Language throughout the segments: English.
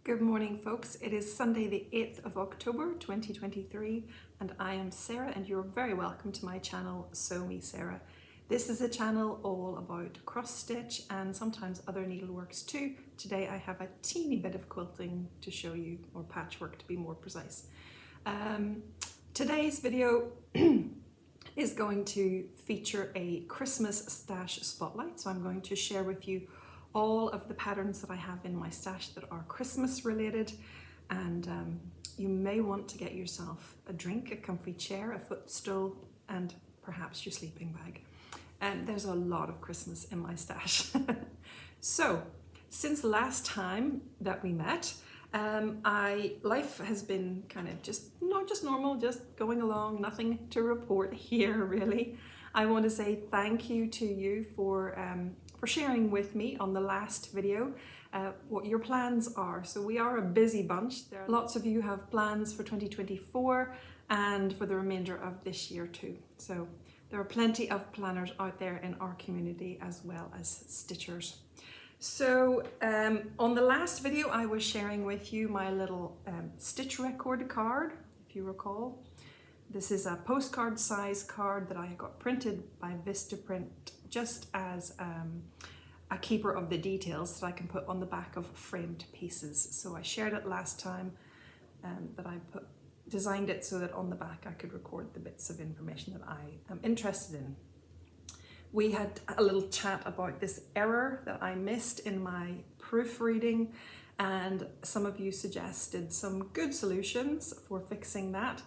Good morning, folks. It is Sunday the 8th of October 2023 and I am Sarah and you're very welcome to my channel Sew Me Sarah. This is a channel all about cross stitch and sometimes other needleworks too. Today I have a teeny bit of quilting to show you, or patchwork to be more precise. Today's video is going to feature a Christmas stash spotlight, so I'm going to share with you all of the patterns that I have in my stash that are Christmas related, and you may want to get yourself a drink, a comfy chair, a footstool, and perhaps your sleeping bag. And there's a lot of Christmas in my stash. So, since last time that we met, life has been kind of just normal, just going along, nothing to report here really. I want to say thank you to you for sharing with me on the last video what your plans are. So we are a busy bunch. There are lots of you have plans for 2024 and for the remainder of this year too. So there are plenty of planners out there in our community as well as stitchers. So on the last video I was sharing with you my little stitch record card, if you recall. This is a postcard size card that I got printed by Vistaprint just as a keeper of the details that I can put on the back of framed pieces. So I shared it last time that I designed it so that on the back I could record the bits of information that I am interested in. We had a little chat about this error that I missed in my proofreading, and some of you suggested some good solutions for fixing that.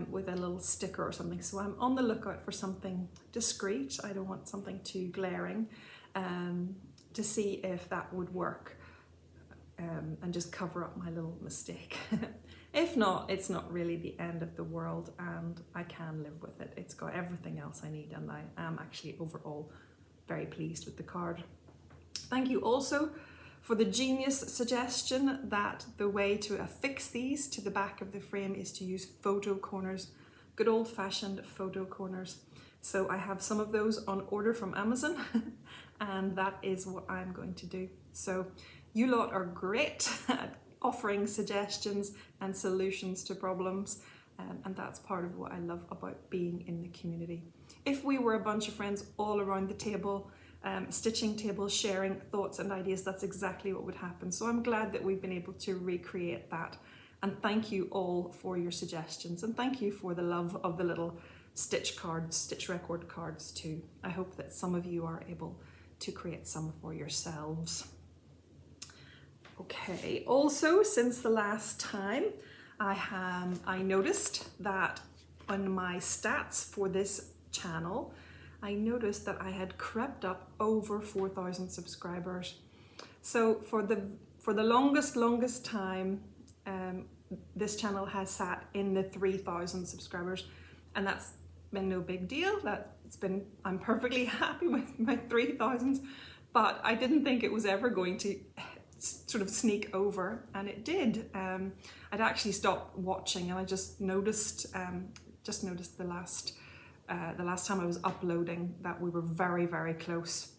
With a little sticker or something, so I'm on the lookout for something discreet. I don't want something too glaring, to see if that would work and just cover up my little mistake. If not, it's not really the end of the world and I can live with it. It's got everything else I need and I am actually overall very pleased with the card. Thank you also for the genius suggestion that the way to affix these to the back of the frame is to use photo corners, good old-fashioned photo corners. So I have some of those on order from Amazon and that is what I'm going to do. So you lot are great at offering suggestions and solutions to problems, and that's part of what I love about being in the community. If we were a bunch of friends all around the table, stitching table, sharing thoughts and ideas, that's exactly what would happen. So I'm glad that we've been able to recreate that, and thank you all for your suggestions, and thank you for the love of the little stitch cards, stitch record cards too. I hope that some of you are able to create some for yourselves. Okay, also since the last time I noticed that on my stats for this channel, I noticed that I had crept up over 4,000 subscribers. So for the longest time, this channel has sat in the 3,000 subscribers, and that's been no big deal. I'm perfectly happy with my 3,000, but I didn't think it was ever going to sort of sneak over, and it did. I'd actually stopped watching, and I just noticed the last time I was uploading that we were very close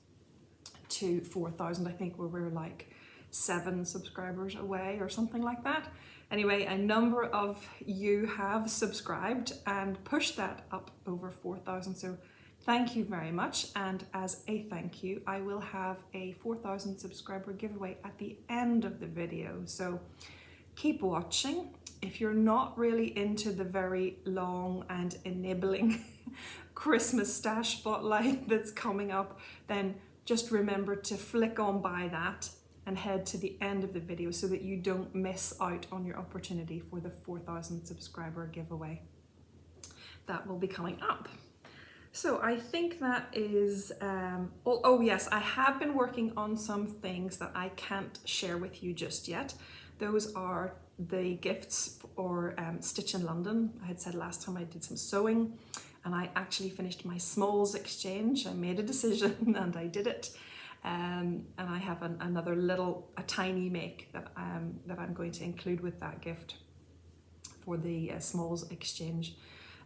to 4,000. I think we were like 7 subscribers away or something like that. Anyway, a number of you have subscribed and pushed that up over 4,000. So thank you very much. And as a thank you, I will have a 4,000 subscriber giveaway at the end of the video. So keep watching. If you're not really into the very long and enabling Christmas stash spotlight that's coming up, then just remember to flick on by that and head to the end of the video so that you don't miss out on your opportunity for the 4,000 subscriber giveaway. That will be coming up. So I think that is, oh yes, I have been working on some things that I can't share with you just yet. Those are the gifts for Stitch in London. I had said last time I did some sewing, and I actually finished my smalls exchange. I made a decision and I did it. And I have another a tiny make that I'm going to include with that gift for the smalls exchange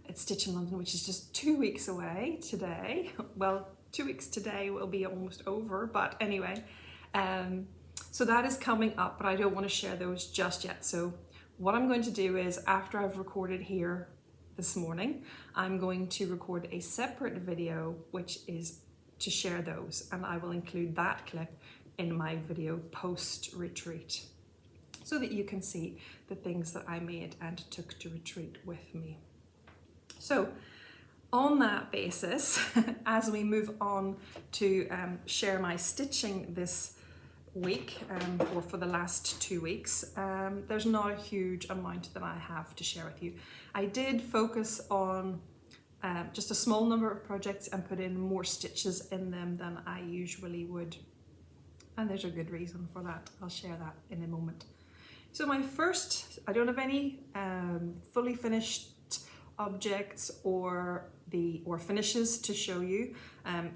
at Stitch in London, which is just 2 weeks away today. Well, 2 weeks today will be almost over, but anyway. So that is coming up, but I don't want to share those just yet. So what I'm going to do is, after I've recorded here this morning, I'm going to record a separate video which is to share those, and I will include that clip in my video post retreat so that you can see the things that I made and took to retreat with me. So on that basis, as we move on to share my stitching this week, or for the last 2 weeks, there's not a huge amount that I have to share with you. I did focus on just a small number of projects and put in more stitches in them than I usually would, and there's a good reason for that. I'll share that in a moment. So my first, I don't have any fully finished objects or finishes to show you,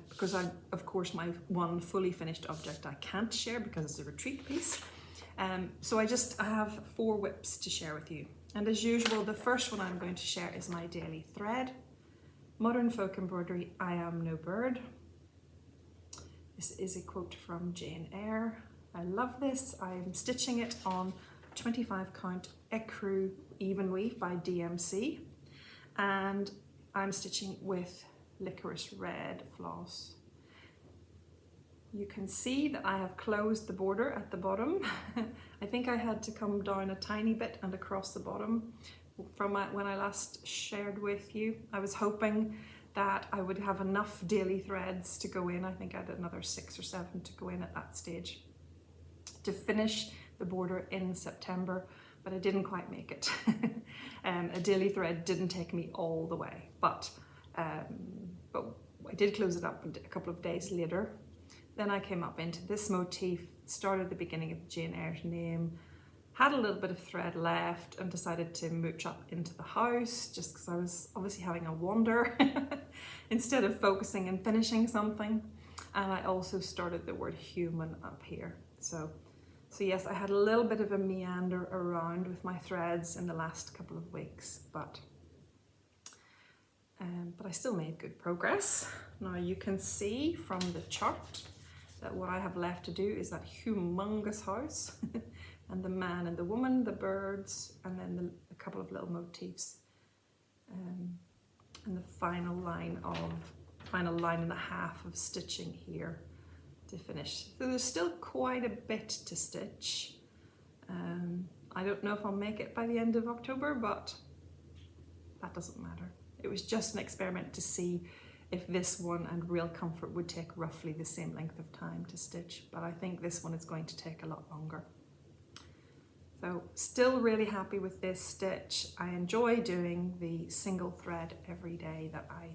because of course my one fully finished object I can't share because it's a retreat piece. So I have 4 whips to share with you, and as usual the first one I'm going to share is my daily thread, Modern Folk Embroidery, I Am No Bird. This is a quote from Jane Eyre. I love this. I'm stitching it on 25 count ecru even weave by DMC, and I'm stitching with licorice red floss. You can see that I have closed the border at the bottom. I think I had to come down a tiny bit and across the bottom from when I last shared with you. I was hoping that I would have enough daily threads to go in. I think I had another 6 or 7 to go in at that stage to finish the border in September, but I didn't quite make it. A daily thread didn't take me all the way, but I did close it up a couple of days later. Then I came up into this motif, started at the beginning of Jane Eyre's name, had a little bit of thread left and decided to mooch up into the house just because I was obviously having a wander instead of focusing and finishing something. And I also started the word human up here. So yes, I had a little bit of a meander around with my threads in the last couple of weeks, but I still made good progress. Now you can see from the chart that what I have left to do is that humongous house and the man and the woman, the birds, and then a couple of little motifs, and the final line and a half of stitching here to finish. So there's still quite a bit to stitch. I don't know if I'll make it by the end of October, but that doesn't matter. It was just an experiment to see if this one and Real Comfort would take roughly the same length of time to stitch, but I think this one is going to take a lot longer. So still really happy with this stitch. I enjoy doing the single thread every day that I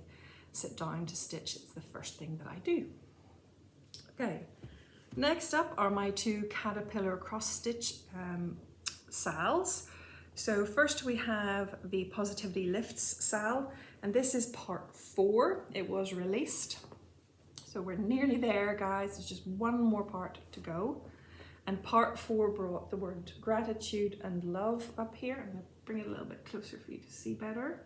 sit down to stitch. It's the first thing that I do. Okay, next up are my 2 caterpillar cross stitch SALs. So first we have the Positivity Lifts SAL, and this is part 4. It was released. So we're nearly there, guys. There's just one more part to go. And part 4 brought the word gratitude and love up here. I'm going to bring it a little bit closer for you to see better.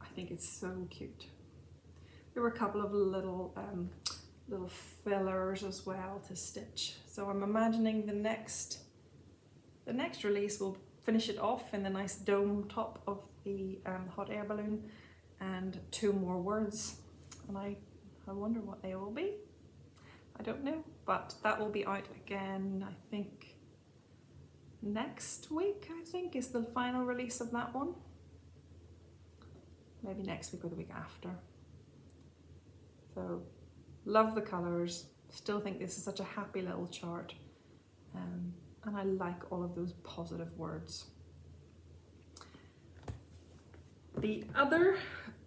I think it's so cute. There were a couple of little fillers as well to stitch. So I'm imagining the next release will finish it off in the nice dome top of the hot air balloon, and 2 more words. And I wonder what they will be. I don't know, but that will be out again, I think next week, I think is the final release of that one. Maybe next week or the week after. So love the colours, still think this is such a happy little chart, and I like all of those positive words. The other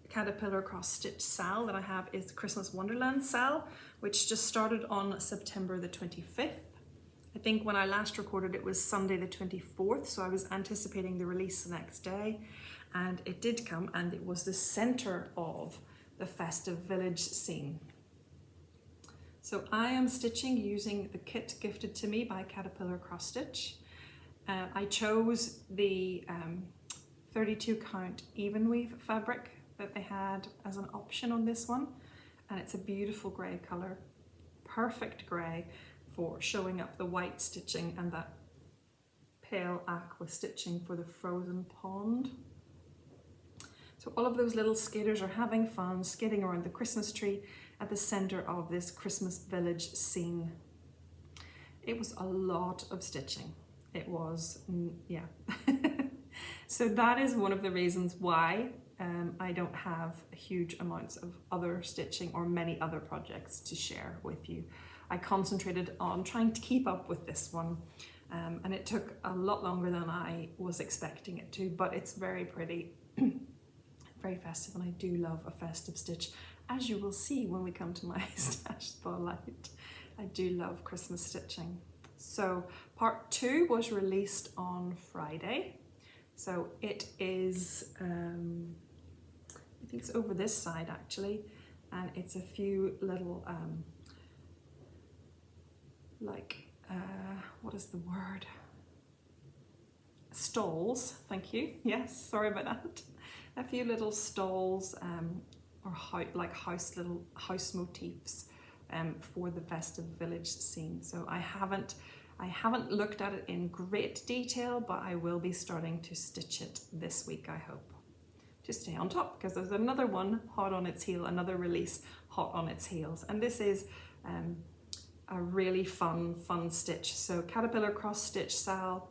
caterpillar cross stitch SAL that I have is the Christmas Wonderland SAL, which just started on September the 25th. I think when I last recorded it was Sunday the 24th, so I was anticipating the release the next day, and it did come, and it was the center of the festive village scene. So I am stitching using the kit gifted to me by Caterpillar Cross Stitch. I chose the 32 count even weave fabric that they had as an option on this one, and it's a beautiful grey colour, perfect grey for showing up the white stitching and that pale aqua stitching for the frozen pond. So all of those little skaters are having fun skating around the Christmas tree at the center of this Christmas village scene. It was a lot of stitching. It was, yeah. So that is one of the reasons why I don't have huge amounts of other stitching or many other projects to share with you. I concentrated on trying to keep up with this one, and it took a lot longer than I was expecting it to, but it's very pretty, very festive, and I do love a festive stitch, as you will see when we come to my stash spotlight. I do love Christmas stitching. So part 2 was released on Friday. So it is, I think it's over this side actually, and it's a few little, what is the word? Stalls, thank you. Yes, sorry about that. A few little stalls or little house motifs for the festive village scene. So I haven't looked at it in great detail, but I will be starting to stitch it this week, I hope, to stay on top, because there's another one hot on its heel, another release hot on its heels, and this is a really fun stitch. So Caterpillar Cross Stitch SAL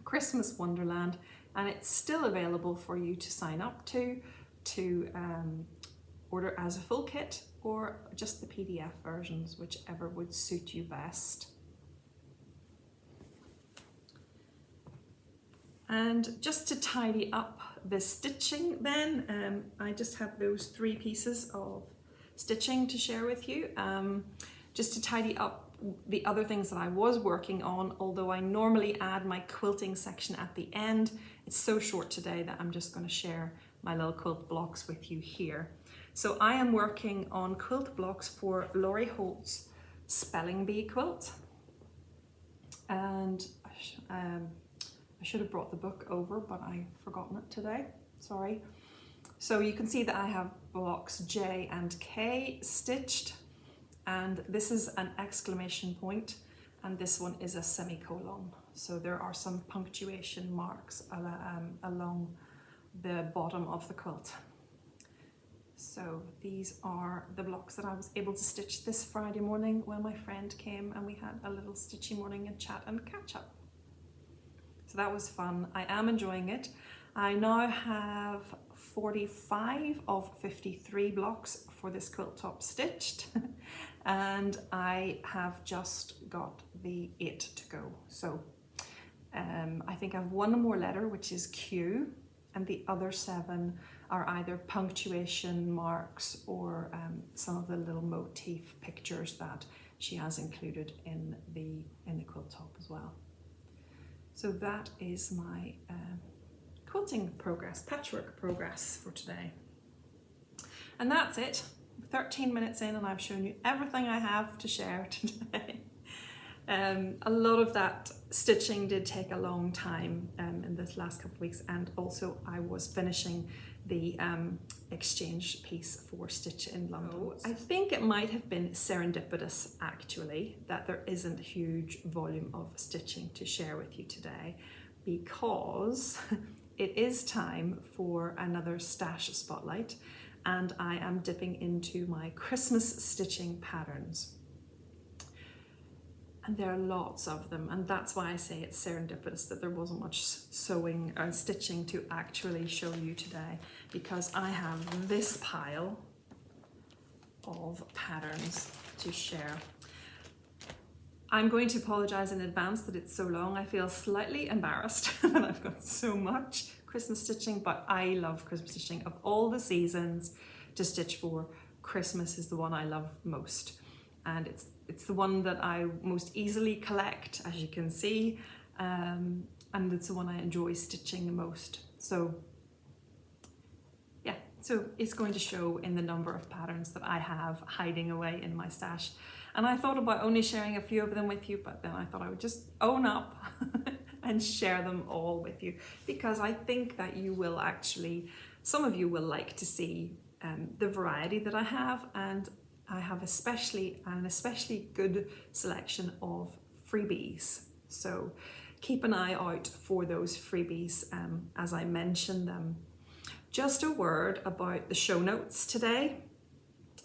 Christmas Wonderland, and it's still available for you to sign up to order as a full kit or just the PDF versions, whichever would suit you best. And just to tidy up the stitching then, I just have those 3 pieces of stitching to share with you. Just to tidy up the other things that I was working on, although I normally add my quilting section at the end. It's so short today that I'm just going to share my little quilt blocks with you here. So I am working on quilt blocks for Laurie Holt's Spelling Bee quilt, and I should have brought the book over, but I've forgotten it today, sorry. So you can see that I have blocks J and K stitched, and this is an exclamation point, and this one is a semicolon. So there are some punctuation marks along the bottom of the quilt. So these are the blocks that I was able to stitch this Friday morning when my friend came and we had a little stitchy morning and chat and catch up. So that was fun. I am enjoying it. I now have 45 of 53 blocks for this quilt top stitched and I have just got the 8 to go. So I think I have one more letter, which is Q, and the other 7 are either punctuation marks or some of the little motif pictures that she has included in the quilt top as well. So that is my quilting progress, patchwork progress for today. And that's it. 13 minutes in and I've shown you everything I have to share today. A lot of that stitching did take a long time in this last couple of weeks, and also I was finishing the exchange piece for Stitch in London. I think it might have been serendipitous actually that there isn't a huge volume of stitching to share with you today, because it is time for another stash spotlight and I am dipping into my Christmas stitching patterns. And there are lots of them, and that's why I say it's serendipitous that there wasn't much sewing and stitching to actually show you today, because I have this pile of patterns to share. I'm going to apologize in advance that it's so long. I feel slightly embarrassed that I've got so much Christmas stitching, but I love Christmas stitching. Of all the seasons to stitch for, Christmas is the one I love most. And it's the one that I most easily collect, as you can see, and it's the one I enjoy stitching the most. So yeah, so it's going to show in the number of patterns that I have hiding away in my stash. And I thought about only sharing a few of them with you, but then I thought I would just own up and share them all with you, because I think that you will actually, some of you will like to see the variety that I have, and I have an especially good selection of freebies. So keep an eye out for those freebies as I mention them. Just a word about the show notes today,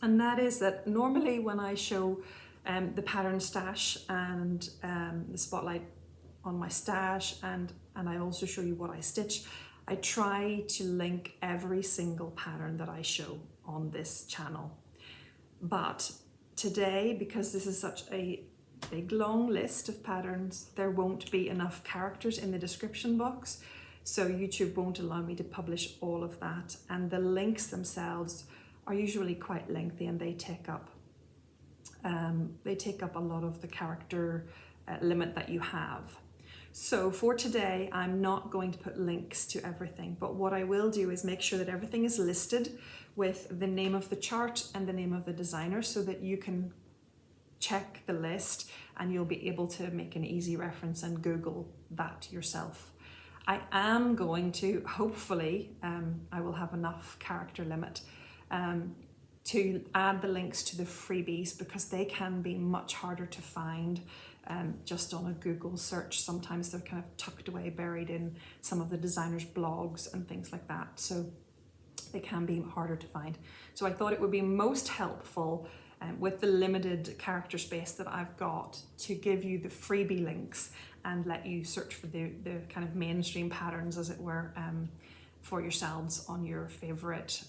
and that is that normally when I show the pattern stash and the spotlight on my stash, and I also show you what I stitch, I try to link every single pattern that I show on this channel. But today, because this is such a big long list of patterns, there won't be enough characters in the description box, so YouTube won't allow me to publish all of that, and the links themselves are usually quite lengthy, and they take up a lot of the character limit that you have. So for today, I'm not going to put links to everything, but what I will do is make sure that everything is listed with the name of the chart and the name of the designer, so that you can check the list and you'll be able to make an easy reference and Google that yourself. I am going to, hopefully, I will have enough character limit to add the links to the freebies, because they can be much harder to find just on a Google search. Sometimes they're kind of tucked away, buried in some of the designers' blogs and things like that. So they can be harder to find. So I thought it would be most helpful with the limited character space that I've got to give you the freebie links and let you search for the kind of mainstream patterns, as it were, for yourselves on your favorite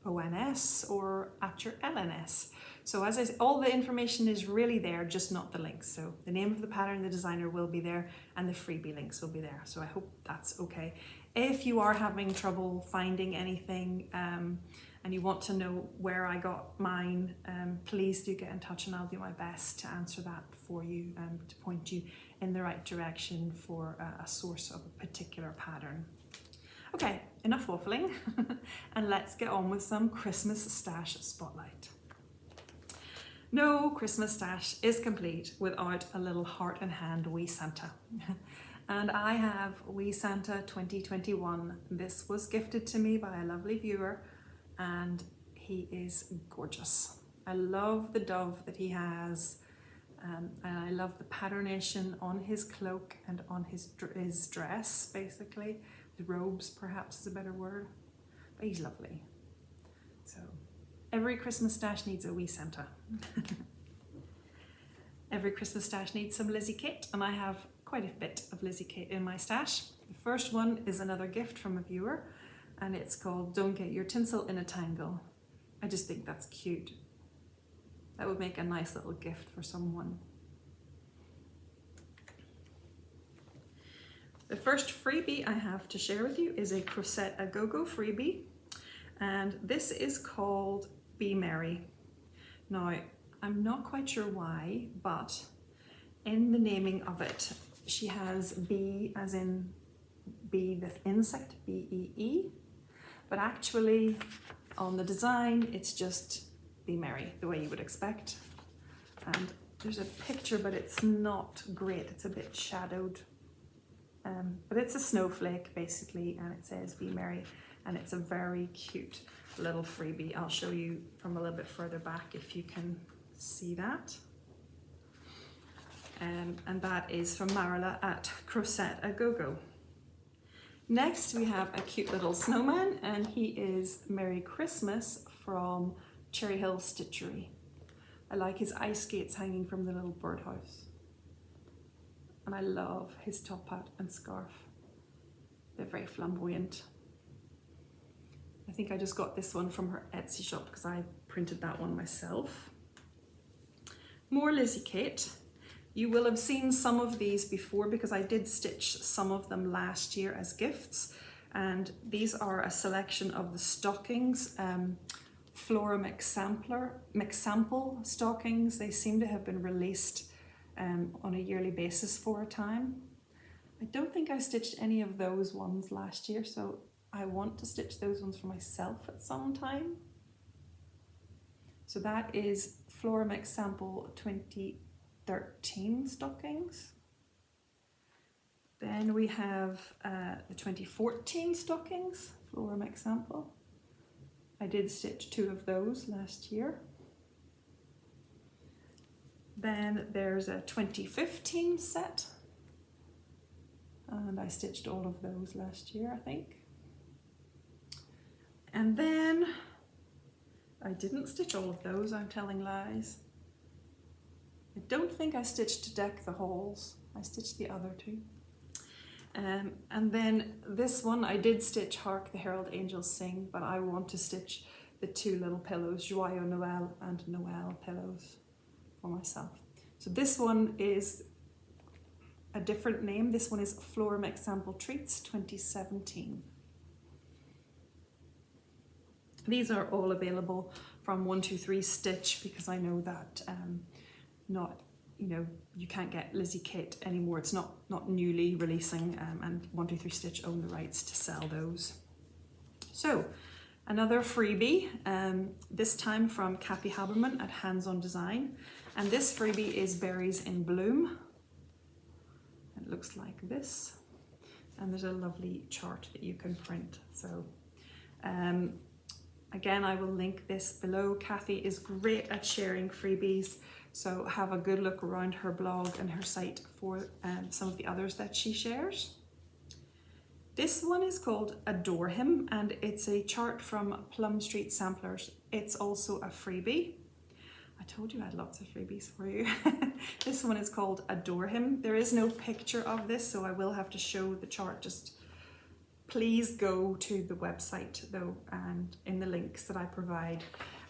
ONS or at your LNS. So as I say, all the information is really there, just not the links. So the name of the pattern, the designer will be there, and the freebie links will be there. So I hope that's okay. If you are having trouble finding anything and you want to know where I got mine, please do get in touch, and I'll do my best to answer that for you, to point you in the right direction for a source of a particular pattern. Okay, enough waffling, and let's get on with some Christmas stash spotlight. No Christmas stash is complete without a little heart in hand wee Santa. And I have Wee Santa 2021. This was gifted to me by a lovely viewer, and he is gorgeous. I love the dove that he has, and I love the patternation on his cloak and on his dress, basically. The robes, perhaps, is a better word, but he's lovely. So every Christmas stash needs a wee Santa. Every Christmas stash needs some Lizzie kit, and I have quite a bit of Lizzie kit in my stash. The first one is another gift from a viewer, and it's called Don't Get Your Tinsel in a Tangle. I just think that's cute. That would make a nice little gift for someone. The first freebie I have to share with you is a Crochet A Go-Go freebie, and this is called Be Merry. Now, I'm not quite sure why, but in the naming of it, she has bee as in bee, the insect, B-E-E, but actually on the design, it's just Be Merry, the way you would expect. And there's a picture, but it's not great, it's a bit shadowed. But it's a snowflake basically, and it says Be Merry, and it's a very cute little freebie. I'll show you from a little bit further back if you can see that. And that is from Marilla at Crochet A Go-Go. Next we have a cute little snowman, and he is Merry Christmas from Cherry Hill Stitchery. I like his ice skates hanging from the little birdhouse. And I love his top hat and scarf. They're very flamboyant. I think I just got this one from her Etsy shop because I printed that one myself. More Lizzie kit. You will have seen some of these before because I did stitch some of them last year as gifts. And these are a selection of the Stockings, Flora McSample stockings. They seem to have been released on a yearly basis for a time. I don't think I stitched any of those ones last year, so I want to stitch those ones for myself at some time. So that is Flora McSample 2013 stockings. Then we have the 2014 stockings, Flora McSample. I did stitch 2 of those last year. Then there's a 2015 set, and I stitched all of those last year, I think. And then I didn't stitch all of those, I'm telling lies. I don't think I stitched to deck the halls. I stitched the other 2. And then this one I did stitch Hark the Herald Angels Sing, but I want to stitch the 2 little pillows, Joyeux Noël and Noël pillows for myself. So this one is a different name. This one is Flora McSample Treats 2017. These are all available from 123 Stitch, because I know that you can't get Lizzie kit anymore. It's not newly releasing, and 123 Stitch own the rights to sell those. So another freebie, this time from Kathy Haberman at Hands On Design, and this freebie is Berries in Bloom. It looks like this, and there's a lovely chart that you can print. So again, I will link this below. Kathy is great at sharing freebies, so have a good look around her blog and her site for some of the others that she shares. This one is called Adore Him, and it's a chart from Plum Street Samplers. It's also a freebie. I told you I had lots of freebies for you. This one is called Adore Him. There is no picture of this, so I will have to show the chart. Just please go to the website though, and in the links that I provide,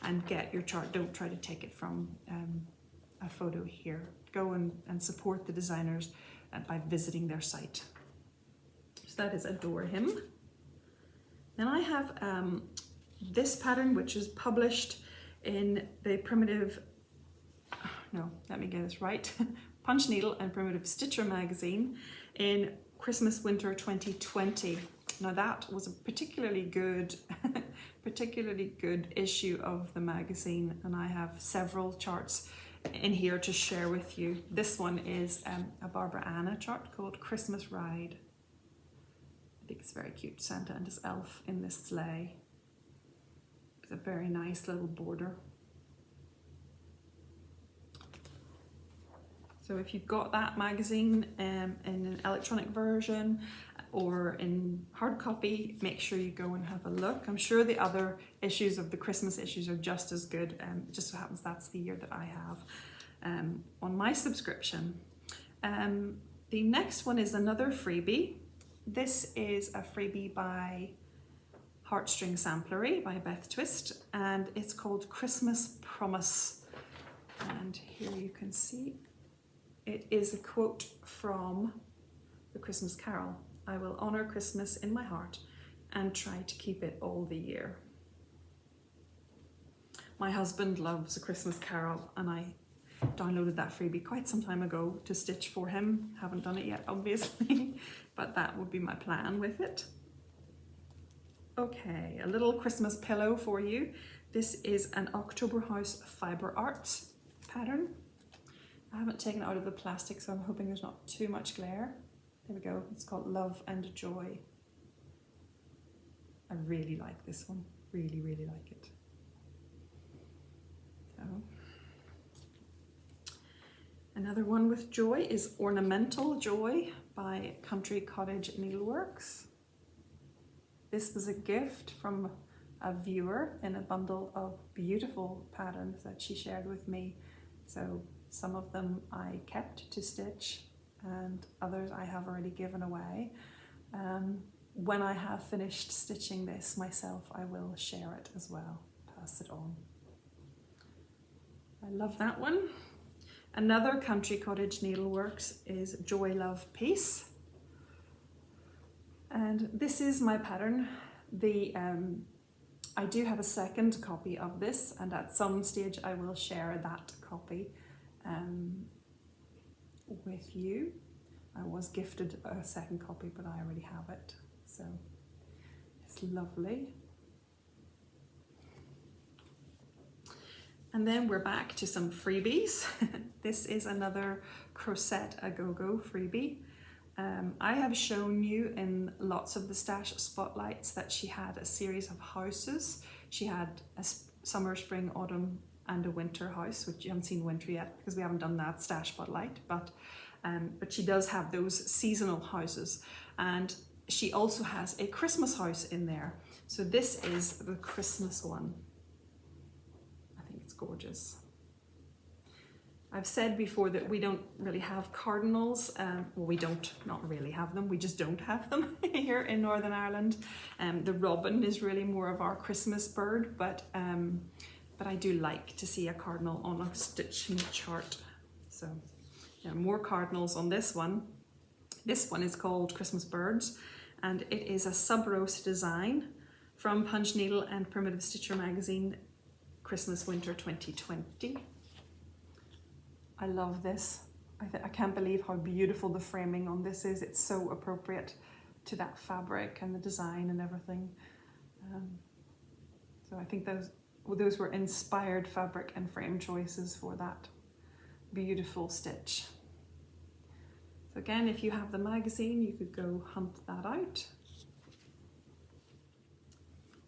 and get your chart. Don't try to take it from a photo here. Go and support the designers by visiting their site. So that is Adore Him. Then I have this pattern, which is published in the Punch Needle and Primitive Stitcher magazine in Christmas Winter 2020. Now that was a particularly good issue of the magazine, and I have several charts in here to share with you. This one is a Barbara Anna chart called Christmas Ride. I think it's very cute, Santa and his elf in this sleigh. It's a very nice little border. So if you've got that magazine in an electronic version or in hard copy, make sure you go and have a look. I'm sure the other issues of the Christmas issues are just as good. It just so happens that's the year that I have on my subscription. The next one is another freebie. This is a freebie by Heartstring Samplery by Beth Twist, and it's called Christmas Promise. And here you can see it is a quote from the Christmas Carol. I will honour Christmas in my heart and try to keep it all the year. My husband loves A Christmas Carol, and I downloaded that freebie quite some time ago to stitch for him. Haven't done it yet, obviously, but that would be my plan with it. Okay, a little Christmas pillow for you. This is an October House Fibre Arts pattern. I haven't taken it out of the plastic, so I'm hoping there's not too much glare. There we go. It's called Love and Joy. I really like this one. Really, really like it. So, another one with joy is Ornamental Joy by Country Cottage Needleworks. This was a gift from a viewer in a bundle of beautiful patterns that she shared with me. So some of them I kept to stitch, and others I have already given away. When I have finished stitching this myself, I will share it as well, pass it on. I love that one. Another Country Cottage Needleworks is Joy, Love, Peace. And this is my pattern. I do have a second copy of this, and at some stage I will share that copy with you. I was gifted a second copy, but I already have it, so it's lovely. And then we're back to some freebies. This is another Crochet A Go-Go freebie. I have shown you in lots of the stash spotlights that she had a series of houses. She had a summer, spring, autumn and a winter house, which you haven't seen winter yet because we haven't done that stash spotlight, but she does have those seasonal houses, and she also has a Christmas house in there. So this is the Christmas one. I think it's gorgeous. I've said before that we don't really have cardinals. Well, we don't not really have them. We just don't have them here in Northern Ireland. The robin is really more of our Christmas bird, but I do like to see a cardinal on a stitching chart. So there are more cardinals on this one. This one is called Christmas Birds, and it is a sub-roast design from Punch Needle and Primitive Stitcher magazine, Christmas Winter 2020. I love this. I can't believe how beautiful the framing on this is. It's so appropriate to that fabric and the design and everything. So I think those were inspired fabric and frame choices for that beautiful stitch. So again, if you have the magazine, you could go hunt that out.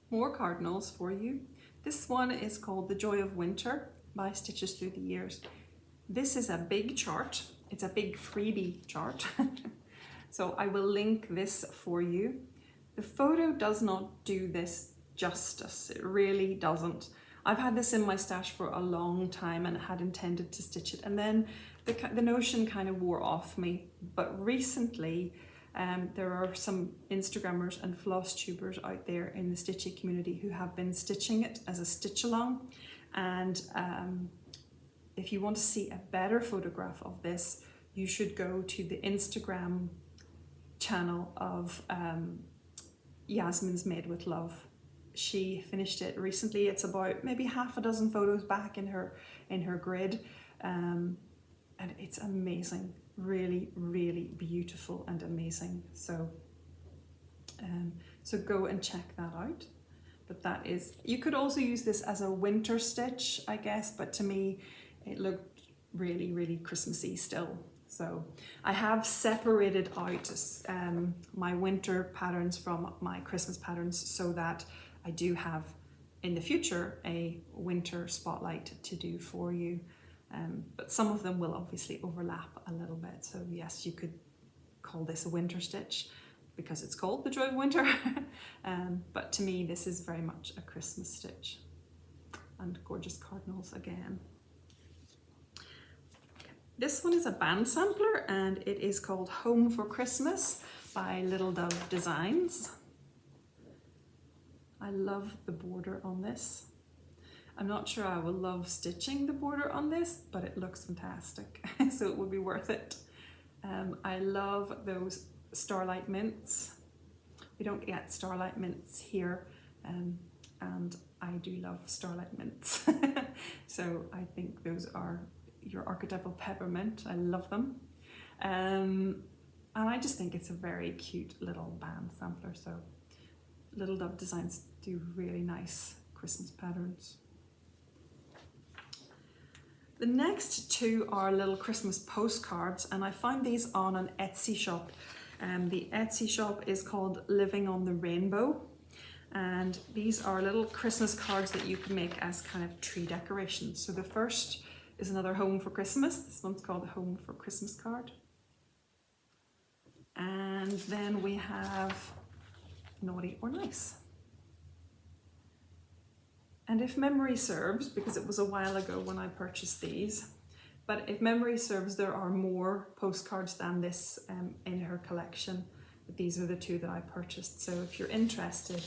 More cardinals for you. This one is called The Joy of Winter by Stitches Through the Years. This is a big chart. It's a big freebie chart. So I will link this for you. The photo does not do this justice. It really doesn't. I've had this in my stash for a long time and had intended to stitch it, and then the notion kind of wore off me. But recently there are some Instagrammers and Flosstubers out there in the stitchy community who have been stitching it as a stitch along, and if you want to see a better photograph of this, you should go to the Instagram channel of Yasmin's Made with Love. She finished it recently. It's about maybe half a dozen photos back in her grid, and it's amazing. Really, really beautiful and amazing. So so go and check that out. But that is, you could also use this as a winter stitch, I guess, but to me it looked really, really Christmassy still. So I have separated out my winter patterns from my Christmas patterns so that I do have in the future a winter spotlight to do for you. But some of them will obviously overlap a little bit. So yes, you could call this a winter stitch because it's called The Joy of Winter. But to me, this is very much a Christmas stitch. And gorgeous cardinals again. This one is a band sampler, and it is called Home for Christmas by Little Dove Designs. I love the border on this. I'm not sure I will love stitching the border on this, but it looks fantastic, so it will be worth it. I love those Starlight Mints. We don't get Starlight Mints here, and I do love Starlight Mints. So I think those are your archetypal peppermint. I love them. And I just think it's a very cute little band sampler. So Little Dove Designs do really nice Christmas patterns. The next two are little Christmas postcards, and I found these on an Etsy shop. The Etsy shop is called Living on the Rainbow, and these are little Christmas cards that you can make as kind of tree decorations. So the first is another Home for Christmas. This one's called Home for Christmas card. And then we have Naughty or Nice. And if memory serves, because it was a while ago when I purchased these, but if memory serves, there are more postcards than this in her collection. But these are the two that I purchased. So if you're interested,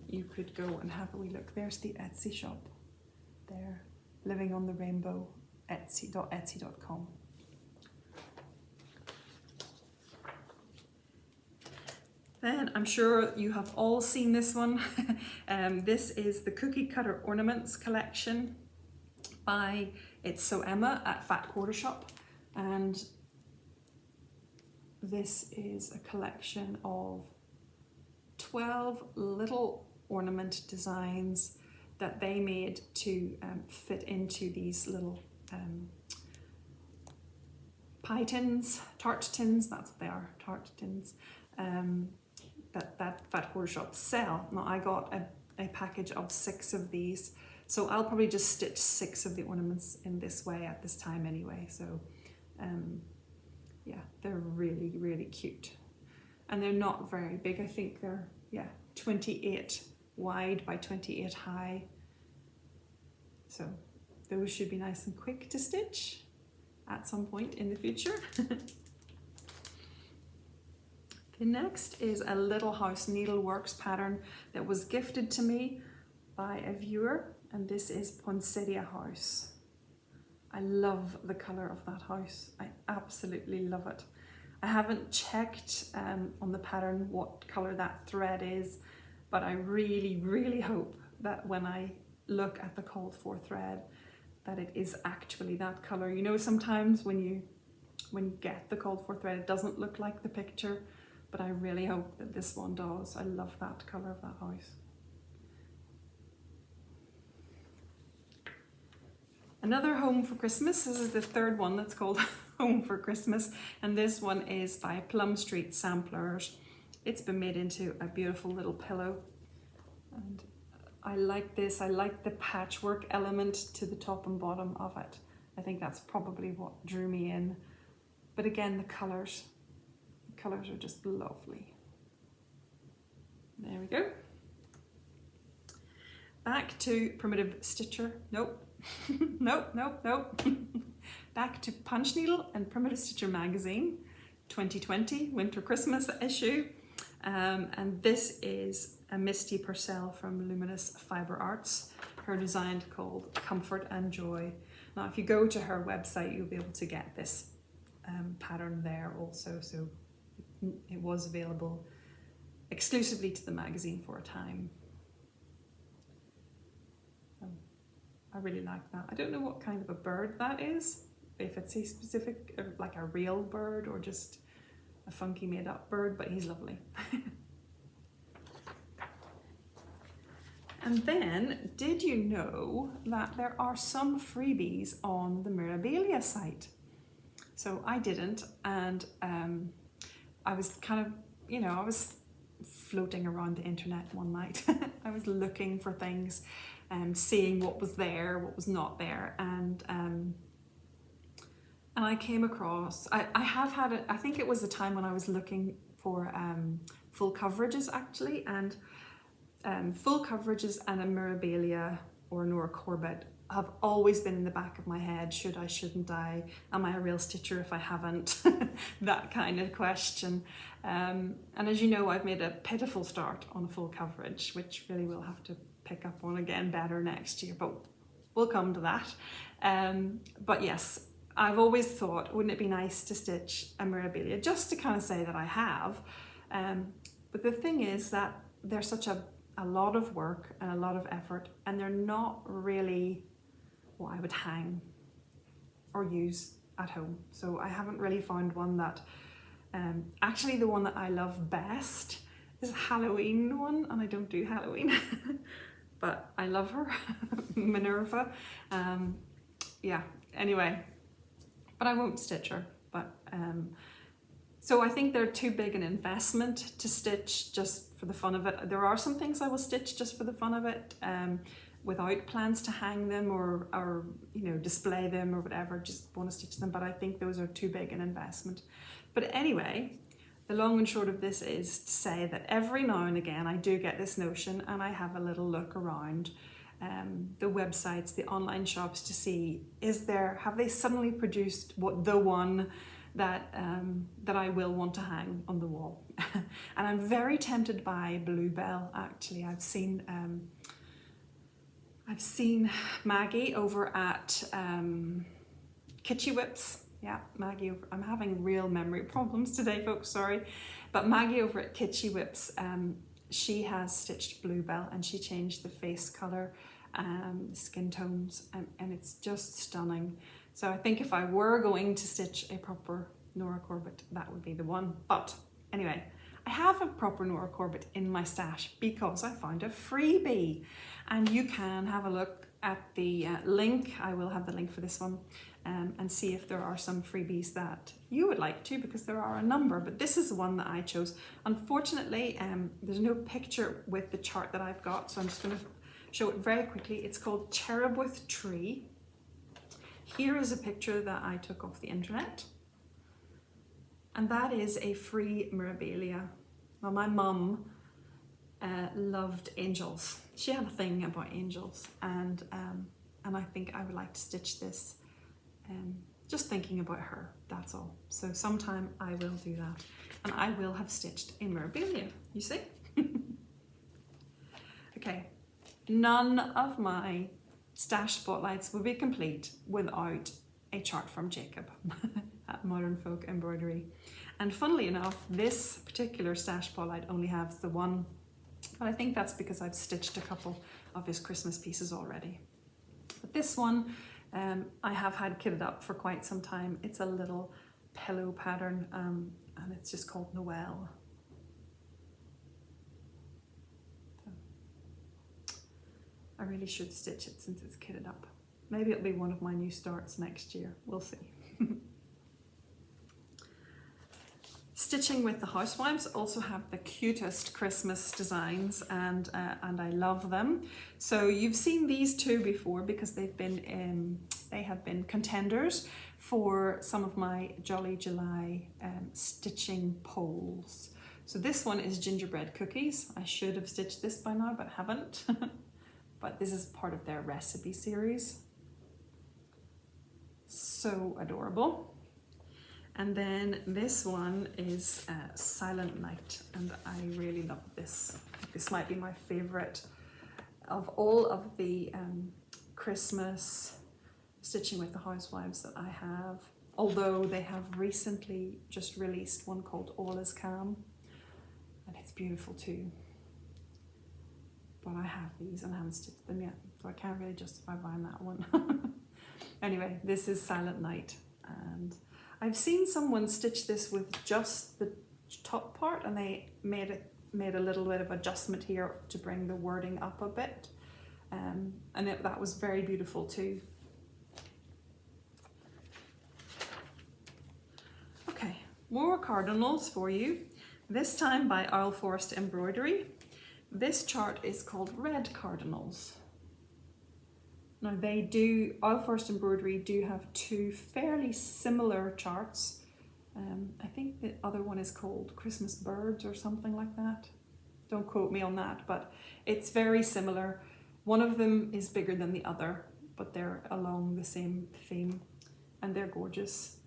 you could go and have a wee look. There's the Etsy shop there. Living on the Rainbow, etsy.etsy.com. Then I'm sure you have all seen this one. This is the Cookie Cutter Ornaments collection by It's So Emma at Fat Quarter Shop, and this is a collection of 12 little ornament designs that they made to fit into these little pie tins, tart tins, that's what they are, tart tins, that Fat Quarter Shop sell. Now I got a package of 6 of these. So I'll probably just stitch 6 of the ornaments in this way at this time anyway. So yeah, they're really, really cute. And they're not very big. I think they're, yeah, 28 wide by 28 high. So those should be nice and quick to stitch at some point in the future. The next is a Little House Needleworks pattern that was gifted to me by a viewer, and this is Poinsettia House. I love the colour of that house. I absolutely love it. I haven't checked on the pattern what colour that thread is, but I really, really hope that when I look at the called for thread that it is actually that colour. You know, sometimes when you get the called for thread, it doesn't look like the picture, but I really hope that this one does. I love that colour of that house. Another Home for Christmas. This is the third one that's called Home for Christmas, and this one is by Plum Street Samplers. It's been made into a beautiful little pillow, and I like this. I like the patchwork element to the top and bottom of it. I think that's probably what drew me in. But again, the colours are just lovely. There we go. Back to Primitive Stitcher. Nope. Nope. Back to Punch Needle and Primitive Stitcher magazine, 2020 Winter Christmas issue. And this is a Misty Purcell from Luminous Fibre Arts, her design called Comfort and Joy. Now, if you go to her website, you'll be able to get this pattern there also. So it was available exclusively to the magazine for a time. I really like that. I don't know what kind of a bird that is, if it's a specific, like a real bird or just a funky made up bird, but he's lovely. And then, did you know that there are some freebies on the Mirabilia site? So I didn't, and I was kind of, you know, I was floating around the internet one night. I was looking for things and seeing what was there, what was not there, and I came across, I have had it, I think it was the time when I was looking for full coverages actually, and full coverages and a Mirabilia or Nora Corbett have always been in the back of my head. Should I, shouldn't I? Am I a real stitcher if I haven't? That kind of question. And as you know, I've made a pitiful start on full coverage, which really will have to pick up on again better next year, but we'll come to that. But yes, I've always thought, wouldn't it be nice to stitch a Mirabilia, just to kind of say that I have. But the thing is that they're such a lot of work and a lot of effort, and they're not really what I would hang or use at home. So I haven't really found one that, actually the one that I love best is a Halloween one, and I don't do Halloween. But I love her, Minerva. Yeah, anyway, but I won't stitch her. But so I think they're too big an investment to stitch just for the fun of it. There are some things I will stitch just for the fun of it, without plans to hang them or you know, display them or whatever, just want to stitch them. But I think those are too big an investment. But anyway, the long and short of this is to say that every now and again I do get this notion, and I have a little look around the websites, the online shops, to see, have they suddenly produced the one that I will want to hang on the wall. And I'm very tempted by Bluebell actually. I've seen Maggie over at Kitschy Whips. Yeah, Maggie, I'm having real memory problems today, folks, sorry. But Maggie over at Kitschy Whips, she has stitched Bluebell, and she changed the face colour, skin tones, and it's just stunning. So I think if I were going to stitch a proper Nora Corbett, that would be the one. But anyway, I have a proper Nora Corbett in my stash because I found a freebie. And you can have a look at the link. I will have the link for this one, and see if there are some freebies that you would like to, because there are a number, but this is the one that I chose. Unfortunately, there's no picture with the chart that I've got, so I'm just going to show it very quickly. It's called Cherub with Tree. Here is a picture that I took off the internet, and that is a free Mirabilia. Well, my mum loved angels. She had a thing about angels, and I think I would like to stitch this, just thinking about her, that's all. So sometime I will do that, and I will have stitched a Mirabilia, you see? Okay, none of my stash spotlights will be complete without a chart from Jacob at Modern Folk Embroidery. And funnily enough, this particular stash spotlight only has the one, but I think that's because I've stitched a couple of his Christmas pieces already. But this one, I have had kitted up for quite some time. It's a little pillow pattern, and it's just called Noel. So, I really should stitch it since it's kitted up. Maybe it'll be one of my new starts next year. We'll see. Stitching with the Housewives also have the cutest Christmas designs, and I love them. So you've seen these two before because they have been contenders for some of my Jolly July stitching polls. So this one is gingerbread cookies. I should have stitched this by now, but haven't. But this is part of their recipe series. So adorable. And then this one is Silent Night, and I really love this. This might be my favorite of all of the Christmas stitching with the Housewives that I have, although they have recently just released one called All Is Calm, and it's beautiful too. But I have these and I haven't stitched them yet, so I can't really justify buying that one. Anyway, this is Silent Night, and I've seen someone stitch this with just the top part, and they made a little bit of adjustment here to bring the wording up a bit, and that was very beautiful too. Okay, more cardinals for you, this time by Owl Forest Embroidery. This chart is called Red Cardinals. Now Owl Forest Embroidery do have two fairly similar charts. I think the other one is called Christmas Birds or something like that. Don't quote me on that, but it's very similar. One of them is bigger than the other, but they're along the same theme, and they're gorgeous.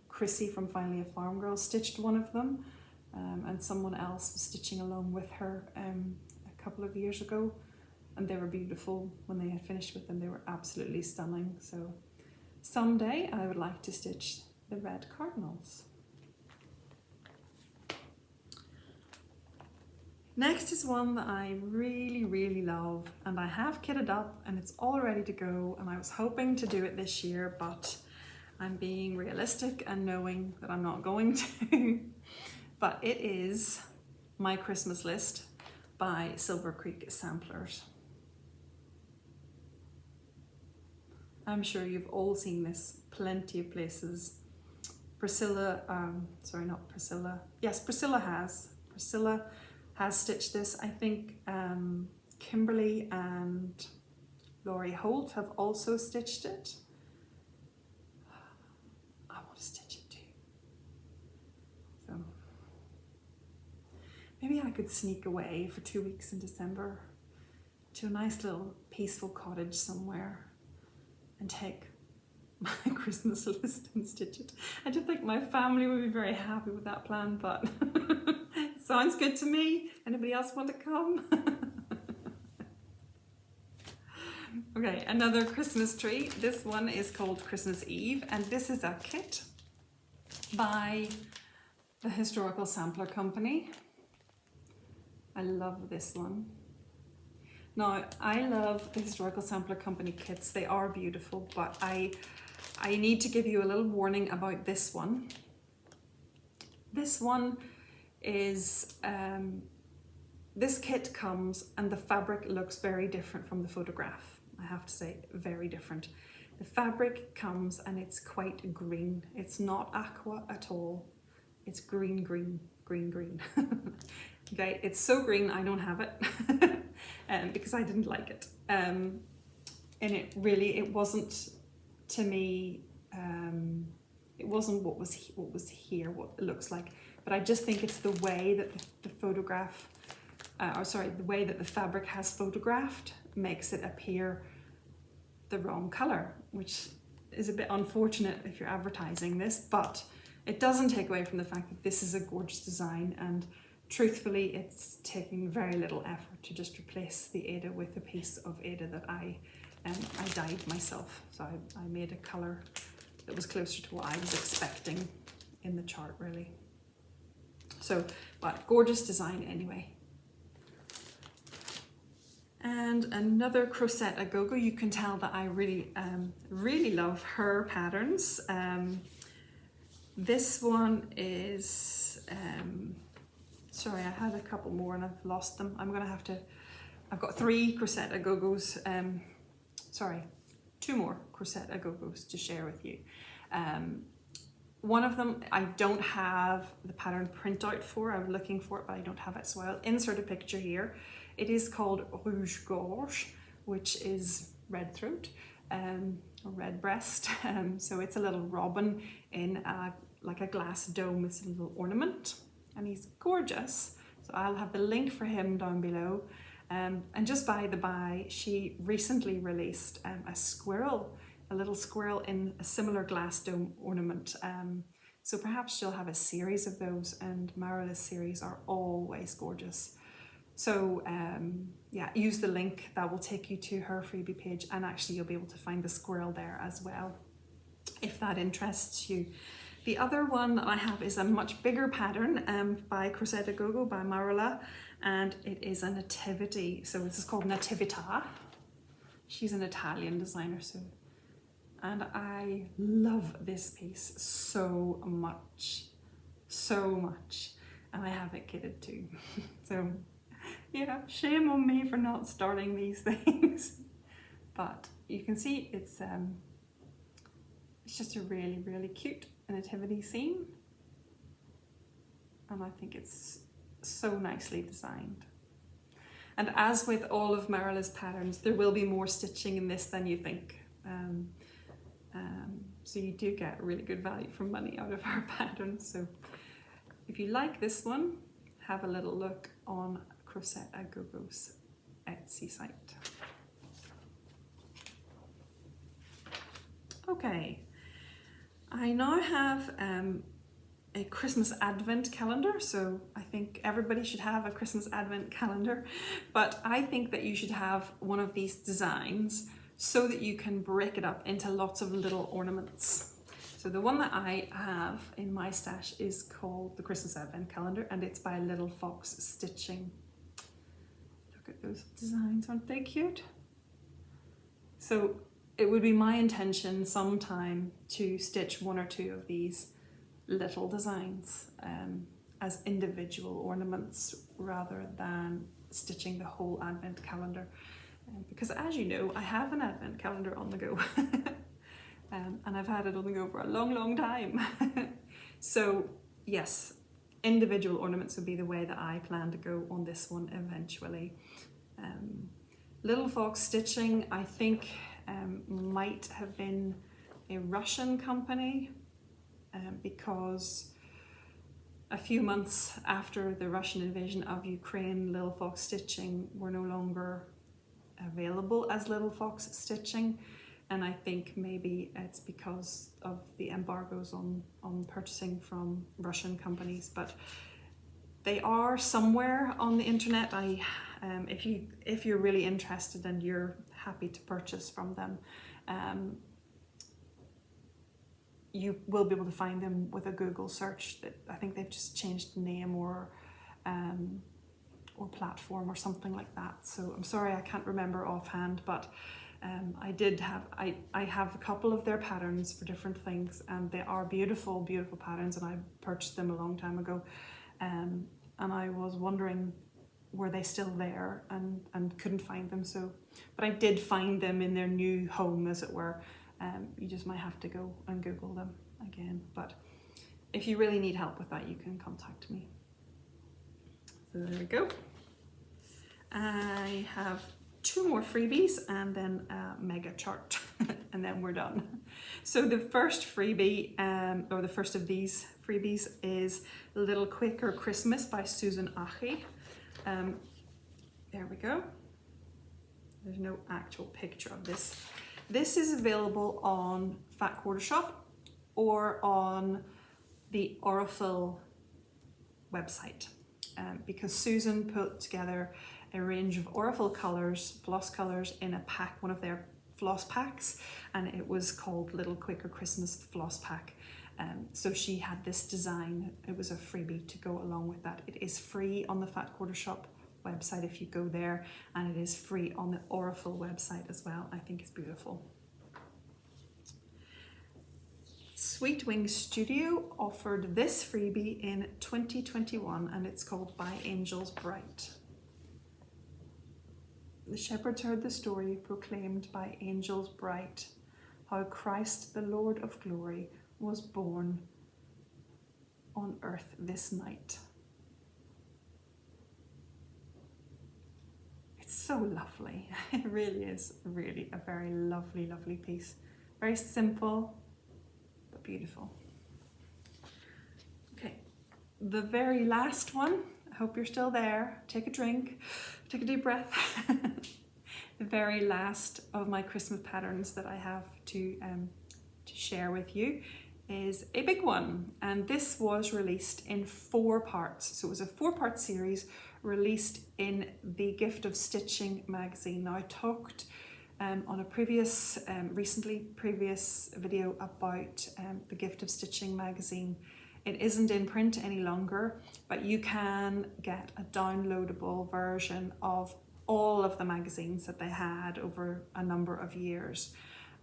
Chrissy from Finally a Farm Girl stitched one of them, and someone else was stitching along with her a couple of years ago. And they were beautiful when they had finished with them. They were absolutely stunning. So someday I would like to stitch the Red Cardinals. Next is one that I really, really love, and I have kitted up and it's all ready to go, and I was hoping to do it this year, but I'm being realistic and knowing that I'm not going to. But it is My Christmas List by Silver Creek Samplers. I'm sure you've all seen this plenty of places. Priscilla has stitched this. I think Kimberly and Laurie Holt have also stitched it. I want to stitch it too. So maybe I could sneak away for 2 weeks in December to a nice little peaceful cottage somewhere and take my Christmas list and stitch it. I don't think my family would be very happy with that plan, but sounds good to me. Anybody else want to come? Okay, another Christmas tree. This one is called Christmas Eve, and this is a kit by the Historical Sampler Company. I love this one. Now, I love the Historical Sampler Company kits. They are beautiful, but I need to give you a little warning about this one. This one is, this kit comes and the fabric looks very different from the photograph. I have to say, very different. The fabric comes and it's quite green. It's not aqua at all. It's green, green, green, green. Okay, it's so green I don't have it because I didn't like it. And it wasn't, to me, it wasn't what was here, what it looks like. But I just think it's the way that the photograph, the way that the fabric has photographed makes it appear the wrong color, which is a bit unfortunate if you're advertising this, but it doesn't take away from the fact that this is a gorgeous design, and truthfully it's taking very little effort to just replace the Ada with a piece of Ada that I dyed myself. So I made a color that was closer to what I was expecting in the chart, really. So, but gorgeous design anyway. And another crochet a go-go. You can tell that I really love her patterns. This one is, sorry, I had a couple more and I've lost them. I've got 3 crochet a go-go's, sorry, 2 more crochet a go-go's to share with you. One of them I don't have the pattern printout for. I'm looking for it, but I don't have it, so I'll insert a picture here. It is called Rouge Gorge, which is red throat, or red breast. So it's a little robin in like a glass dome with a little ornament, and he's gorgeous. So I'll have the link for him down below. And just by the by, she recently released a little squirrel in a similar glass dome ornament. So perhaps she'll have a series of those, and Marilla's series are always gorgeous. So yeah, use the link, that will take you to her freebie page, and actually you'll be able to find the squirrel there as well, if that interests you. The other one that I have is a much bigger pattern by Crochet a Go-Go by Marilla, and it is a nativity. So this is called Nativita. She's an Italian designer, and I love this piece so much, and I have it kitted too. So yeah, shame on me for not starting these things. But you can see it's just a really cute nativity scene, and I think it's so nicely designed. And as with all of Marilla's patterns, there will be more stitching in this than you think. So you do get really good value for money out of her patterns. So if you like this one, have a little look on Crochet a Go-Go's Etsy site. Okay, I now have a Christmas Advent calendar. So I think everybody should have a Christmas Advent calendar, but I think that you should have one of these designs so that you can break it up into lots of little ornaments. So the one that I have in my stash is called the Christmas Advent Calendar, and it's by Little Fox Stitching. Look at those designs, aren't they cute? So it would be my intention sometime to stitch 1 or 2 of these little designs as individual ornaments rather than stitching the whole Advent calendar. Because as you know, I have an Advent calendar on the go. And I've had it on the go for a long time. So yes, individual ornaments would be the way that I plan to go on this one eventually. Little Fox Stitching, I think, might have been a Russian company, because a few months after the Russian invasion of Ukraine, Little Fox Stitching were no longer available as Little Fox Stitching, and I think maybe it's because of the embargoes on purchasing from Russian companies, but they are somewhere on the internet. If you're really interested and you're happy to purchase from them, you will be able to find them with a Google search. That I think they've just changed the name or platform or something like that. So I'm sorry, I can't remember offhand, but I have a couple of their patterns for different things, and they are beautiful patterns, and I purchased them a long time ago. And I was wondering were they still there, and couldn't find them. So, but I did find them in their new home, as it were. You just might have to go and Google them again. But if you really need help with that, you can contact me. So there we go. I have 2 more freebies and then a mega chart and then we're done. So the first freebie, or the first of these freebies, is Little Quaker Christmas by Susan Achi. There we go. There's no actual picture of this. This is available on Fat Quarter Shop or on the Ornamental website, because Susan put together a range of Ornamental colours, floss colours, in a pack, one of their floss packs, and it was called Little Quaker Christmas Floss Pack. So she had this design. It was a freebie to go along with that. It is free on the Fat Quarter Shop website if you go there, and it is free on the Ornamental website as well. I think it's beautiful. Sweet Wing Studio offered this freebie in 2021, and it's called By Angels Bright. The shepherds heard the story proclaimed by angels bright, how Christ the Lord of glory was born on earth this night. It's so lovely. It really is really a very lovely, lovely piece. Very simple, but beautiful. Okay, the very last one. I hope you're still there. Take a drink, take a deep breath. The very last of my Christmas patterns that I have to share with you is a big one, and this was released in 4 parts. So it was a 4-part series released in the Gift of Stitching magazine. Now I talked on a previous video about the Gift of Stitching magazine. It isn't in print any longer, but you can get a downloadable version of all of the magazines that they had over a number of years.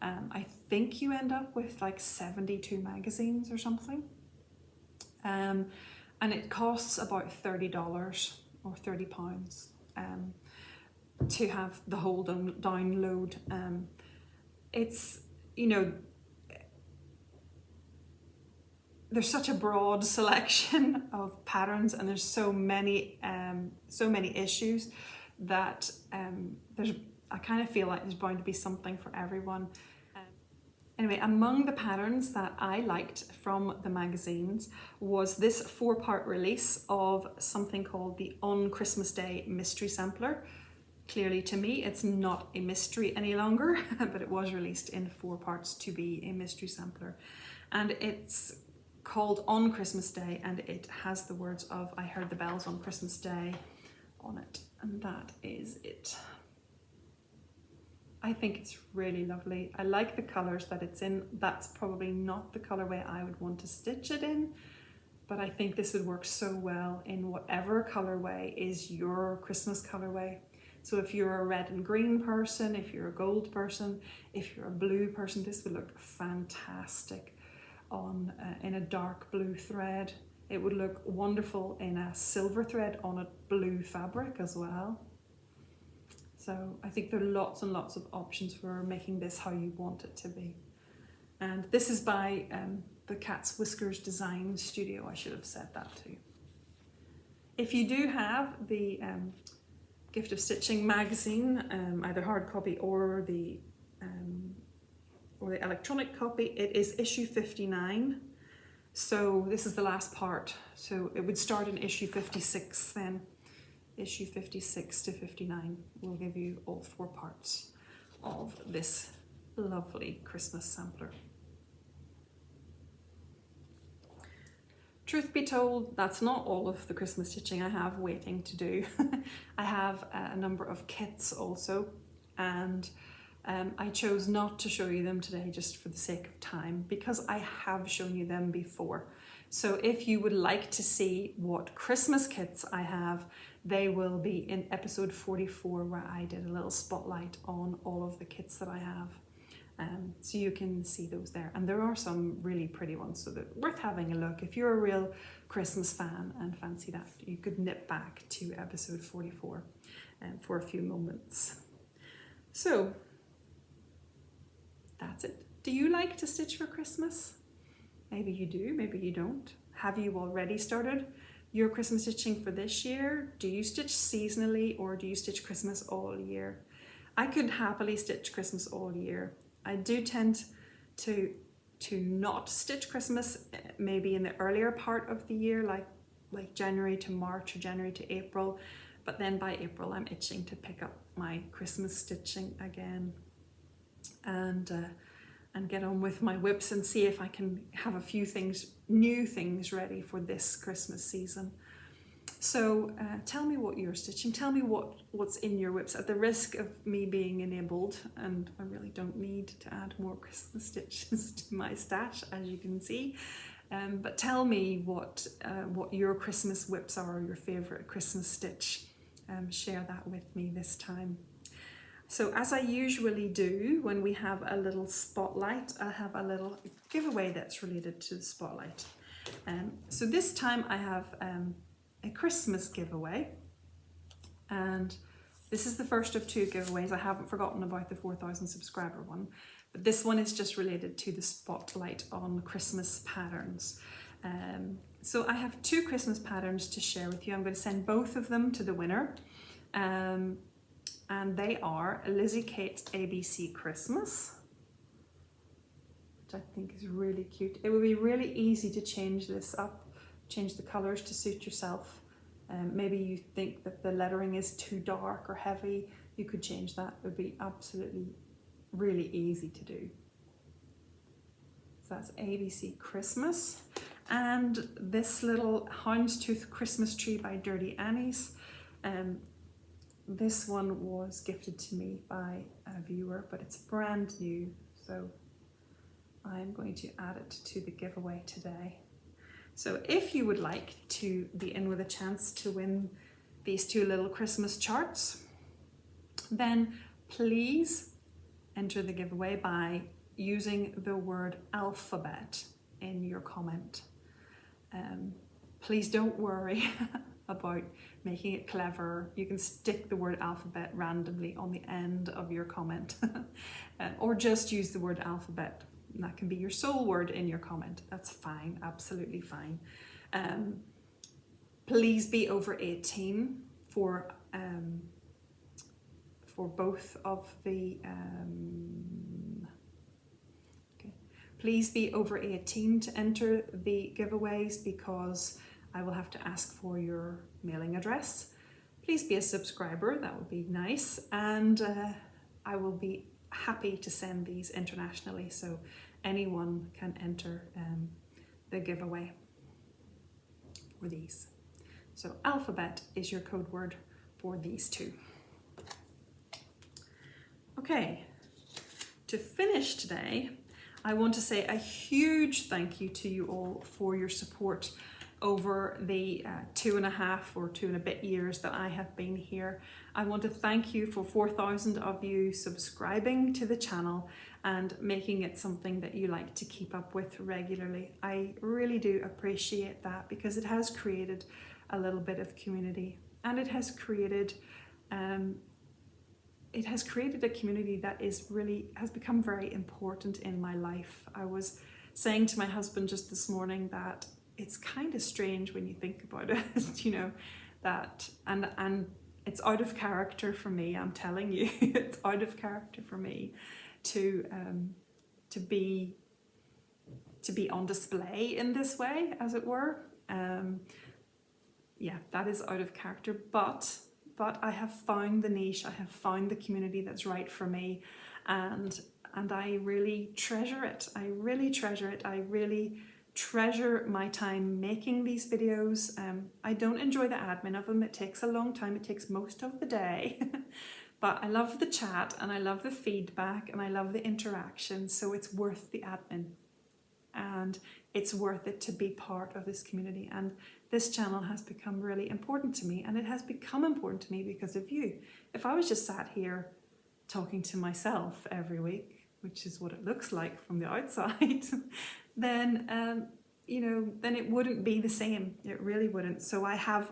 I think you end up with like 72 magazines or something. And it costs about $30 or £30 to have the whole download. It's, you know, there's such a broad selection of patterns, and there's so many issues that I kind of feel like there's bound to be something for everyone. Anyway, among the patterns that I liked from the magazines was this 4-part release of something called the On Christmas Day Mystery Sampler. Clearly to me, it's not a mystery any longer, but it was released in 4 parts to be a mystery sampler. And it's called On Christmas Day, and it has the words of I heard the bells on Christmas Day on it, and that is it. I think it's really lovely. I like the colours that it's in. That's probably not the colourway I would want to stitch it in, but I think this would work so well in whatever colourway is your Christmas colourway. So if you're a red and green person, if you're a gold person, if you're a blue person, this would look fantastic on in a dark blue thread. It would look wonderful in a silver thread on a blue fabric as well. So I think there are lots and lots of options for making this how you want it to be. And this is by the Cat's Whiskers Design Studio. I should have said that too. If you do have the Gift of Stitching magazine, either hard copy or the electronic copy, it is issue 59. So this is the last part. So it would start in issue 56 then. Issue 56 to 59 will give you all 4 parts of this lovely Christmas sampler. Truth be told, that's not all of the Christmas stitching I have waiting to do. I have a number of kits also, and I chose not to show you them today just for the sake of time, because I have shown you them before. So if you would like to see what Christmas kits I have, they will be in episode 44, where I did a little spotlight on all of the kits that I have. So you can see those there, and there are some really pretty ones, so they're worth having a look. If you're a real Christmas fan and fancy that, you could nip back to episode 44 for a few moments. So that's it. Do you like to stitch for Christmas? Maybe you do, maybe you don't. Have you already started your Christmas stitching for this year? Do you stitch seasonally, or do you stitch Christmas all year? I could happily stitch Christmas all year. I do tend to not stitch Christmas maybe in the earlier part of the year, like January to March or January to April, but then by April I'm itching to pick up my Christmas stitching again and get on with my whips and see if I can have a few new things ready for this Christmas season. So tell me what you're stitching, tell me what's in your whips, at the risk of me being enabled, and I really don't need to add more Christmas stitches to my stash, as you can see, but tell me what your Christmas whips are, your favourite Christmas stitch. Share that with me this time. So as I usually do when we have a little spotlight, I have a little giveaway that's related to the spotlight. So this time I have a Christmas giveaway, and this is the first of 2 giveaways. I haven't forgotten about the 4,000 subscriber one, but this one is just related to the spotlight on Christmas patterns. So I have 2 Christmas patterns to share with you. I'm going to send both of them to the winner, and they are Lizzie Kate's ABC Christmas, which I think is really cute. It would be really easy to change this up, change the colours to suit yourself. Maybe you think that the lettering is too dark or heavy, you could change that. It would be absolutely really easy to do. So that's ABC Christmas. And this little houndstooth Christmas tree by Dirty Annie's. This one was gifted to me by a viewer, but it's brand new, so I'm going to add it to the giveaway today. So if you would like to be in with a chance to win these 2 little Christmas charts, then please enter the giveaway by using the word alphabet in your comment. Please don't worry about making it clever. You can stick the word alphabet randomly on the end of your comment or just use the word alphabet. That can be your sole word in your comment. That's fine, absolutely fine. Please be over 18 for both of the Please be over 18 to enter the giveaways, because I will have to ask for your mailing address. Please be a subscriber, that would be nice, and I will be happy to send these internationally, so anyone can enter the giveaway for these. So alphabet is your code word for these 2. Okay, to finish today, I want to say a huge thank you to you all for your support over the 2.5 or 2 and a bit years that I have been here. I want to thank you for 4,000 of you subscribing to the channel and making it something that you like to keep up with regularly. I really do appreciate that, because it has created a little bit of community, and it has created a community that has become very important in my life. I was saying to my husband just this morning that it's kind of strange when you think about it, you know, that, and it's out of character for me, I'm telling you, it's out of character for me to be on display in this way, as it were. Yeah, that is out of character, but I have found the niche, I have found the community that's right for me, and I really treasure it. I really treasure it. I really treasure my time making these videos. I don't enjoy the admin of them. It takes a long time. It takes most of the day. But I love the chat, and I love the feedback, and I love the interaction. So it's worth the admin, and it's worth it to be part of this community. And this channel has become really important to me, and it has become important to me because of you. If I was just sat here talking to myself every week which is what it looks like from the outside, then then it wouldn't be the same. It really wouldn't. So I have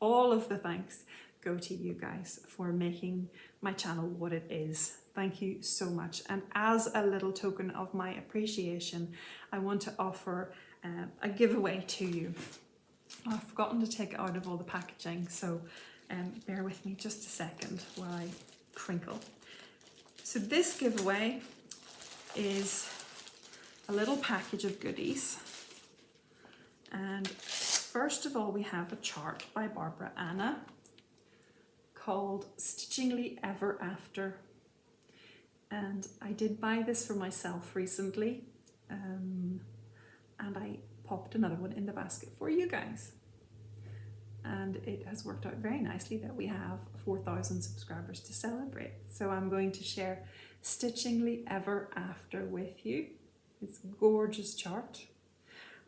all of the thanks go to you guys for making my channel what it is. Thank you so much. And as a little token of my appreciation, I want to offer a giveaway to you. I've forgotten to take it out of all the packaging, so bear with me just a second while I crinkle. So this giveaway is a little package of goodies. And first of all, we have a chart by Barbara Anna called Stitchingly Ever After. And I did buy this for myself recently, and I popped another one in the basket for you guys. And it has worked out very nicely that we have 4,000 subscribers to celebrate. So I'm going to share Stitchingly Ever After with you. It's a gorgeous chart.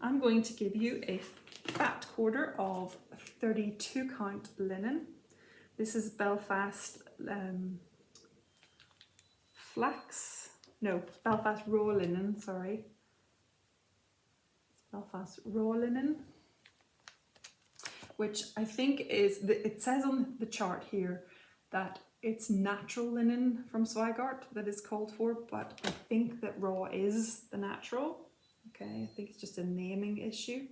I'm going to give you a fat quarter of 32 count linen. This is Belfast Belfast raw linen, sorry. It's Belfast raw linen, which I think is, it says on the chart here that it's natural linen from Zweigart that is called for, but I think that raw is the natural. Okay, I think it's just a naming issue.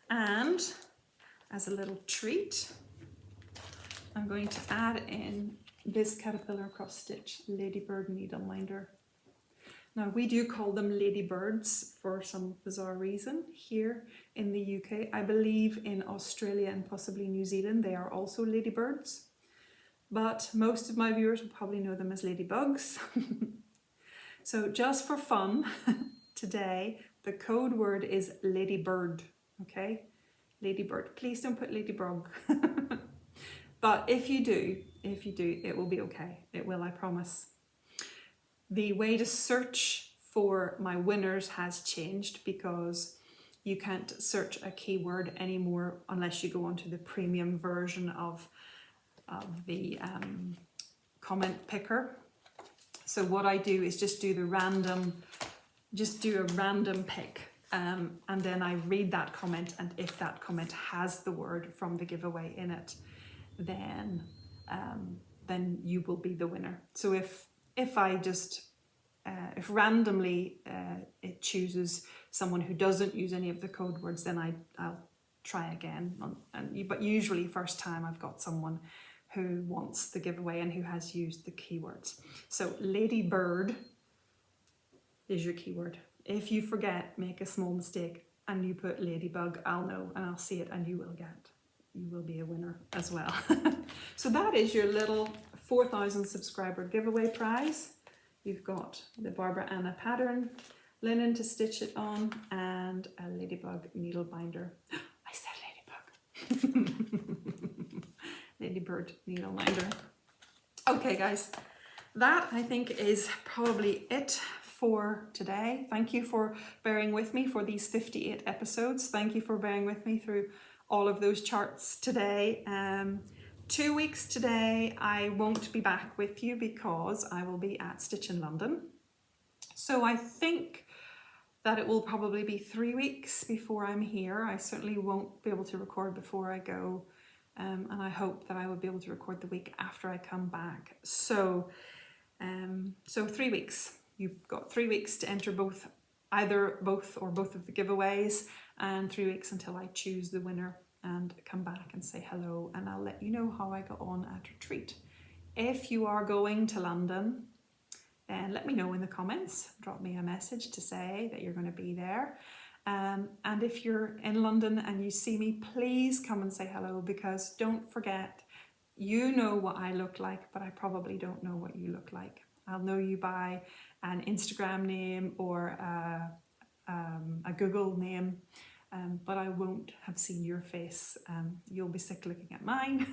And as a little treat, I'm going to add in this Caterpillar Cross Stitch Ladybird needle minder. Now we do call them ladybirds for some bizarre reason here in the UK. I believe in Australia and possibly New Zealand they are also ladybirds, but most of my viewers will probably know them as ladybugs. So just for fun, today the code word is ladybird, okay? Ladybird. Please don't put ladybug. But if you do, it will be okay. It will, I promise. The way to search for my winners has changed because you can't search a keyword anymore unless you go onto the premium version of the comment picker. So what I do is just do a random pick, and then I read that comment, and if that comment has the word from the giveaway in it, then you will be the winner. So if randomly it chooses someone who doesn't use any of the code words, then I'll try again. But usually first time I've got someone who wants the giveaway and who has used the keywords. So ladybird is your keyword. If you forget, make a small mistake and you put ladybug, I'll know and I'll see it and you will be a winner as well. So that is your little 4,000 subscriber giveaway prize. You've got the Barbara Anna pattern, linen to stitch it on, and a ladybug needle binder. I said ladybug. Ladybird needle binder. Okay guys, that I think is probably it for today. Thank you for bearing with me for these 58 episodes. Thank you for bearing with me through all of those charts today. 2 weeks today I won't be back with you because I will be at Stitch in London. So I think that it will probably be 3 weeks before I'm here. I certainly won't be able to record before I go, and I hope that I will be able to record the week after I come back. So 3 weeks. You've got 3 weeks to enter both of the giveaways, and 3 weeks until I choose the winner and come back and say hello, and I'll let you know how I got on at retreat. If you are going to London, then let me know in the comments. Drop me a message to say that you're going to be there. And if you're in London and you see me, please come and say hello, because don't forget, you know what I look like, but I probably don't know what you look like. I'll know you by an Instagram name or a Google name, but I won't have seen your face. You'll be sick looking at mine.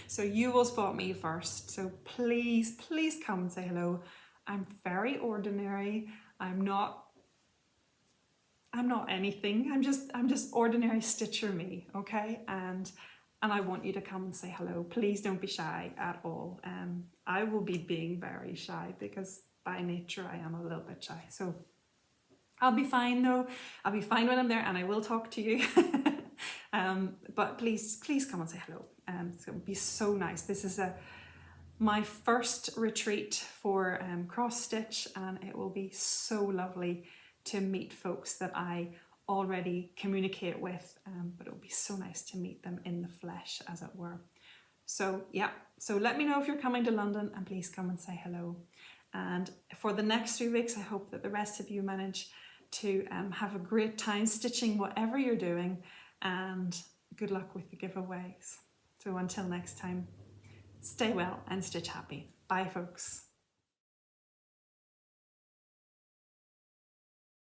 So you will spot me first. So please, please come and say hello. I'm very ordinary. I'm not anything. I'm just ordinary stitcher me, okay? And I want you to come and say hello. Please don't be shy at all. I will be being very shy because by nature I am a little bit shy. So I'll be fine though. I'll be fine when I'm there, and I will talk to you. But please come and say hello. It's going to be so nice. This is my first retreat for cross stitch, and it will be so lovely to meet folks that I already communicate with, but it will be so nice to meet them in the flesh, as it were. So yeah, so let me know if you're coming to London, and please come and say hello. And for the next 3 weeks, I hope that the rest of you manage to have a great time stitching whatever you're doing, and good luck with the giveaways. So until next time, stay well and stitch happy. Bye folks.